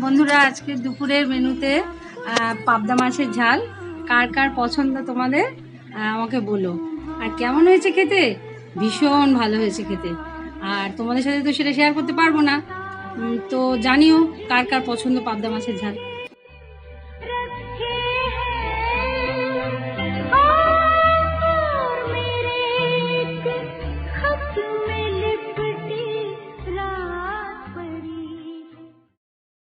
বন্ধুরা, আজকে দুপুরের মেনুতে পাবদা মাছের ঝাল। কার কার পছন্দ তোমাদের আমাকে বলো। আর কেমন হয়েছে খেতে? ভীষণ ভালো হয়েছে খেতে। আর তোমাদের সাথে তো সেটা শেয়ার করতে পারবো না, তো জানিও কার কার পছন্দ পাবদা মাছের ঝাল।